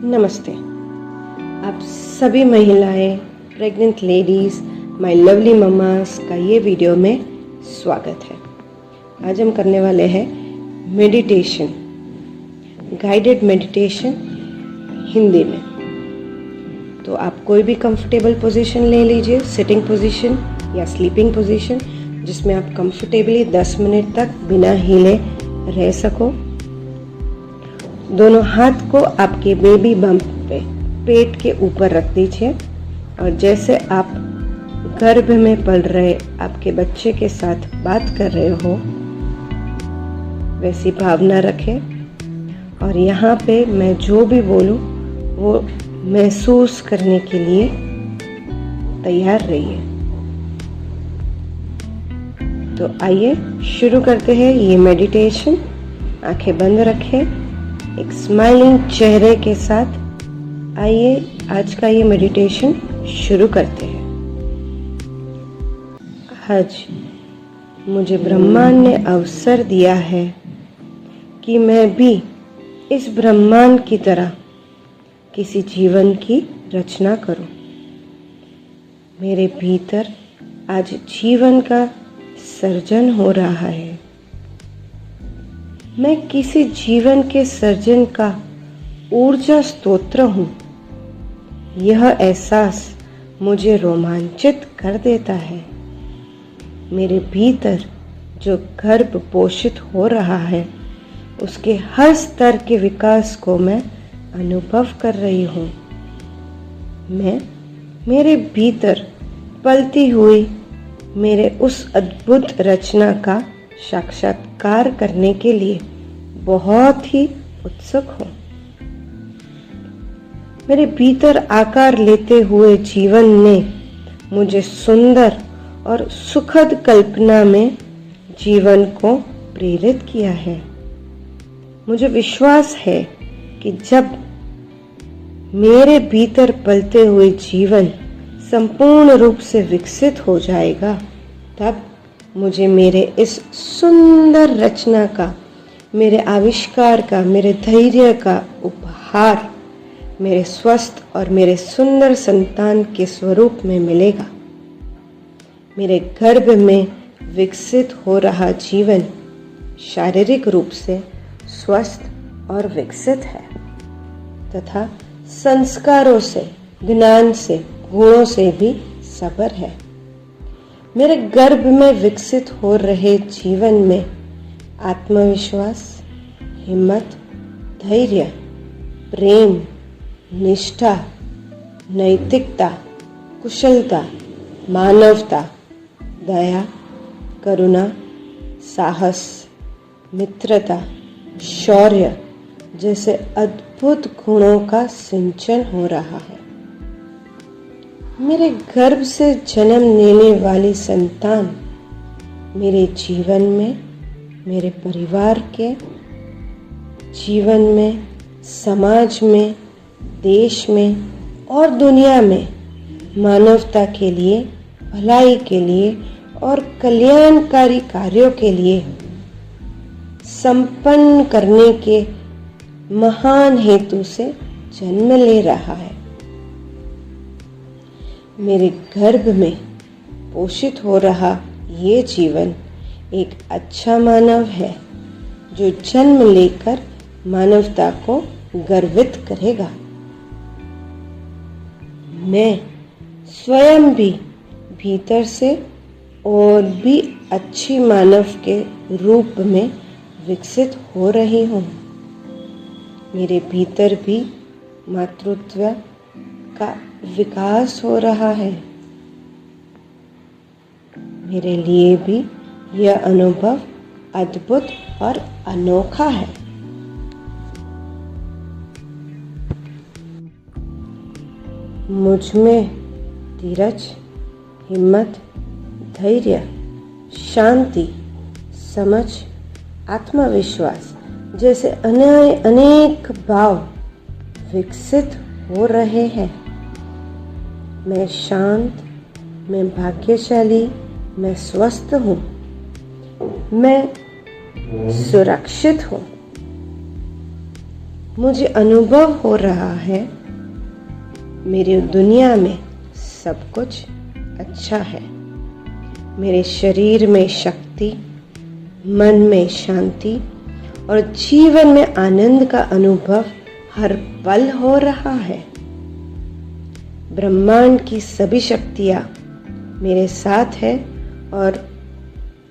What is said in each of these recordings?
नमस्ते। आप सभी महिलाएं, pregnant ladies, my lovely mama's का ये वीडियो में स्वागत है। आज हम करने वाले हैं मेडिटेशन, गाइडेड मेडिटेशन हिंदी में। तो आप कोई भी कंफर्टेबल पोजीशन ले लीजिए, सिटिंग पोजीशन या स्लीपिंग पोजीशन, जिसमें आप कंफर्टेबली 10 मिनट तक बिना हिले रह सको। दोनों हाथ को आपके बेबी बम्प पे, पेट के ऊपर रख दीजिए और जैसे आप गर्भ में पल रहे आपके बच्चे के साथ बात कर रहे हो वैसी भावना रखें और यहाँ पे मैं जो भी बोलूँ वो महसूस करने के लिए तैयार रहिए। तो आइए शुरू करते हैं ये मेडिटेशन। आंखें बंद रखें, एक स्माइलिंग चेहरे के साथ आइए आज का ये मेडिटेशन शुरू करते हैं। आज मुझे ब्रह्मांड ने अवसर दिया है कि मैं भी इस ब्रह्मांड की तरह किसी जीवन की रचना करूं। मेरे भीतर आज जीवन का सर्जन हो रहा है। मैं किसी जीवन के सर्जन का ऊर्जा स्तोत्र हूँ। यह एहसास मुझे रोमांचित कर देता है। मेरे भीतर जो गर्भ पोषित हो रहा है उसके हर स्तर के विकास को मैं अनुभव कर रही हूँ। मैं मेरे भीतर पलती हुई मेरे उस अद्भुत रचना का साक्षात्कार करने के लिए बहुत ही उत्सुक हूँ। मेरे भीतर आकार लेते हुए जीवन ने मुझे सुंदर और सुखद कल्पना में जीवन को प्रेरित किया है। मुझे विश्वास है कि जब मेरे भीतर पलते हुए जीवन संपूर्ण रूप से विकसित हो जाएगा तब मुझे मेरे इस सुंदर रचना का, मेरे आविष्कार का, मेरे धैर्य का उपहार मेरे स्वस्थ और मेरे सुंदर संतान के स्वरूप में मिलेगा। मेरे गर्भ में विकसित हो रहा जीवन शारीरिक रूप से स्वस्थ और विकसित है तथा संस्कारों से, ज्ञान से, गुणों से भी सबर है। मेरे गर्भ में विकसित हो रहे जीवन में आत्मविश्वास, हिम्मत, धैर्य, प्रेम, निष्ठा, नैतिकता, कुशलता, मानवता, दया, करुणा, साहस, मित्रता, शौर्य जैसे अद्भुत गुणों का सिंचन हो रहा है। मेरे गर्भ से जन्म लेने वाली संतान मेरे जीवन में, मेरे परिवार के जीवन में, समाज में, देश में और दुनिया में मानवता के लिए, भलाई के लिए और कल्याणकारी कार्यों के लिए संपन्न करने के महान हेतु से जन्म ले रहा है। मेरे गर्भ में पोषित हो रहा ये जीवन एक अच्छा मानव है जो जन्म लेकर मानवता को गर्वित करेगा। मैं स्वयं भी भीतर से और भी अच्छी मानव के रूप में विकसित हो रही हूँ। मेरे भीतर भी मातृत्व का विकास हो रहा है। मेरे लिए भी यह अनुभव अद्भुत और अनोखा है। मुझ में धीरज, हिम्मत, धैर्य, शांति, समझ, आत्मविश्वास जैसे अनेक भाव विकसित हो रहे हैं। मैं शांत, मैं भाग्यशाली, मैं स्वस्थ हूँ, मैं सुरक्षित हूँ। मुझे अनुभव हो रहा है मेरी दुनिया में सब कुछ अच्छा है। मेरे शरीर में शक्ति, मन में शांति और जीवन में आनंद का अनुभव हर पल हो रहा है। ब्रह्मांड की सभी शक्तियाँ मेरे साथ है और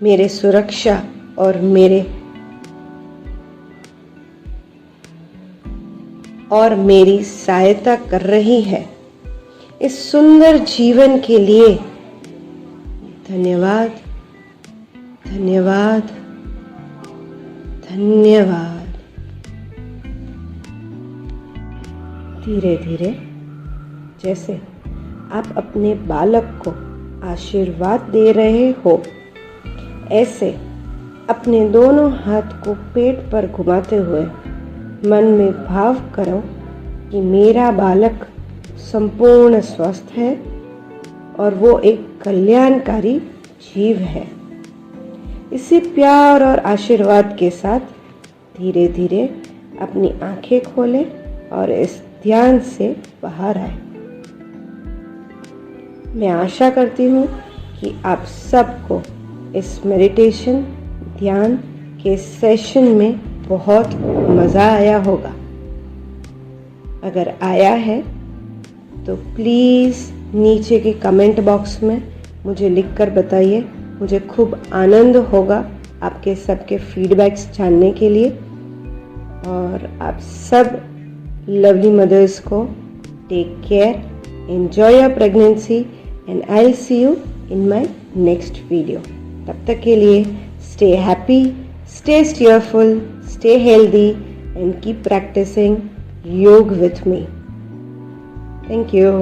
मेरे सुरक्षा और मेरी सहायता कर रही है। इस सुंदर जीवन के लिए धन्यवाद, धन्यवाद, धन्यवाद। धीरे धीरे जैसे आप अपने बालक को आशीर्वाद दे रहे हो, ऐसे अपने दोनों हाथ को पेट पर घुमाते हुए मन में भाव करो कि मेरा बालक संपूर्ण स्वस्थ है और वो एक कल्याणकारी जीव है। इसी प्यार और आशीर्वाद के साथ धीरे धीरे अपनी आंखें खोलें और इस ध्यान से बाहर आए। मैं आशा करती हूँ कि आप सबको इस मेडिटेशन ध्यान के सेशन में बहुत मज़ा आया होगा। अगर आया है तो प्लीज़ नीचे के कमेंट बॉक्स में मुझे लिखकर बताइए। मुझे खूब आनंद होगा आपके सबके फीडबैक्स जानने के लिए। और आप सब लवली मदर्स को take care, enjoy your pregnancy and I will see you in my next video. तब तक के लिए stay happy, stay cheerful, stay healthy and keep practicing yoga with me. Thank you.